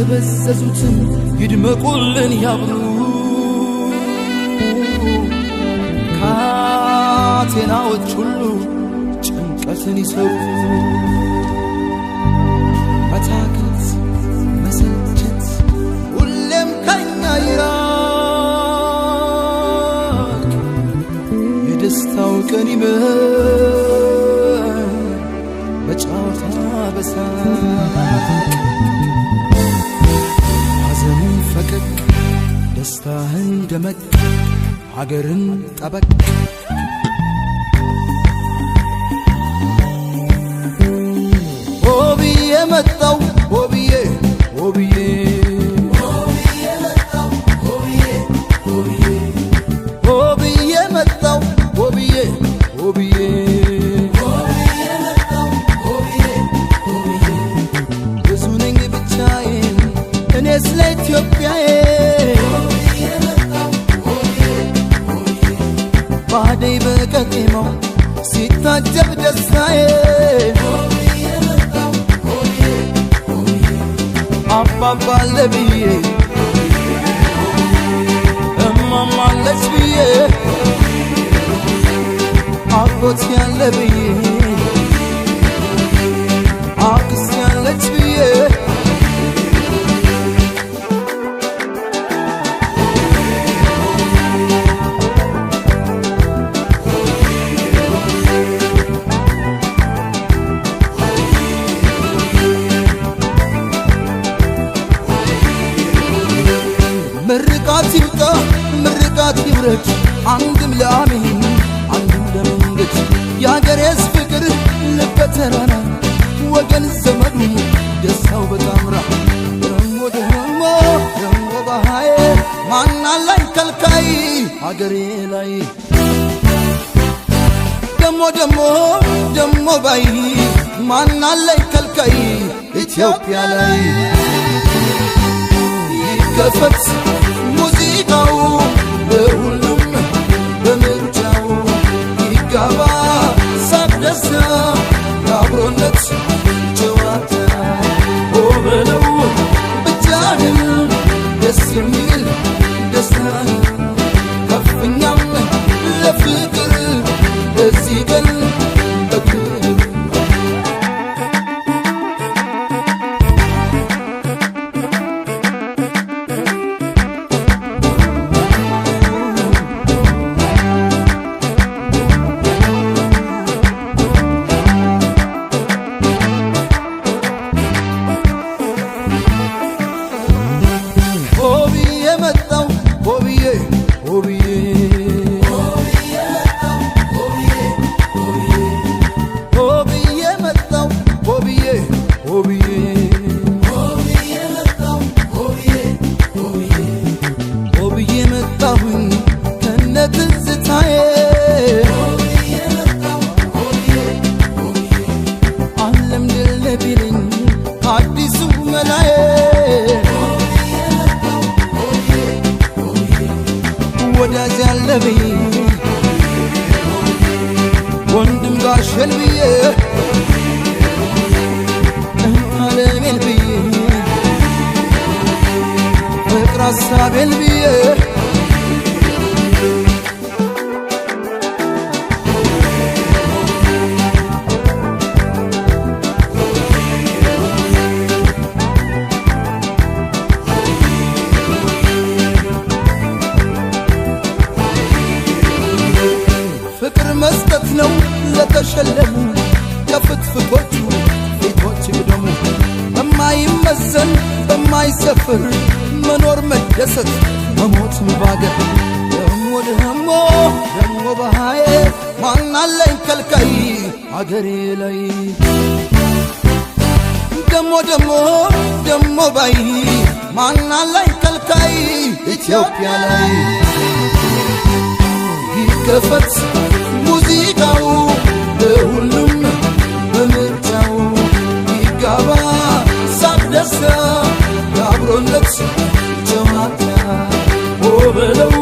የደበዘዙትን ይድመቁልን ያብሩ ካቴናዎች ሁሉ ጭንቀትን ይሰሩ መታከት መሰልቸት ሁሌም ከኛ ይራቅ የደስታው ቀን ይመር በጨዋታ በሳቅ ሐዘንን ፈቀቅ ደስታህን ደመቅ ሀገርን ጠበቅ ሆብዬ መጣው ሆብዬ ሆብዬ ሆብዬ መጣው ሆብዬ ሆብዬ ሆብዬ መጣው ሆብዬ ሆብዬ ሆብዬ መጣው ሆብዬ ሆብዬ ብዙ ነኝ ብቻዬን እኔ ስለ ኢትዮጵያዬ ሆብዬ መጣው ሆብዬ ሆብዬ ባደይ በቀጤማው ሲታጀብ ደስታዬ አባባለ ብዬ እማማለች ብዬ አጎት ያለ ብዬ አክስት ያለች ብዬ ምርቃት ይምጣ ምርቃት ይውረድ አንድም ለአሜን አንድም ለመንገድ የአገሬስ ፍቅር ልበተራራ ወገን ዘመዱ ደስታው በጣምራ ደሞ ደሞ ደሞ ባሃዬ ማናላይ ከልካይ አገሬ ላይ ደሞ ደሞ ደሞ ባይ ማናላይ ከልካይ ኢትዮጵያ ላይ ይከፈት ሙዚቃው ለሁሉም በምርጫው ይጋባ ሳቅ ደስታ ለአብሮነት ጨዋታ ሆበለው ብቻህን ደስ የሚል ደስታ ከፍኛም ለፍቅር ለዚህ ቀን በክብር አዲሱ መላዬ ወዳጅ ያለ ብዬ ወንድም ጋሸን ብዬ አለሜን ብዬ ፍቅር ሀሳቤን ብዬ ፍቅር መስጠት ነው ለተሸለሙ ለፍትፍቶቹ ፊቶች ግደሙ በማይመዘን በማይሰፍር መኖር መደሰት መሞት ባገር ደሞ ደሞ ደሞ ባሃዬ ማናለኝ ከልካይ አገሬ ላይ ደሞ ደሞ ደሞ ባይ ማናለኝ ከልካይ ኢትዮጵያ ላይ ይከፈት ሙዚቃው ለሁሉም በምርጫው ይጋባ ሳቅ ደስታ ለአብሮነት ጨዋታ ሆበለው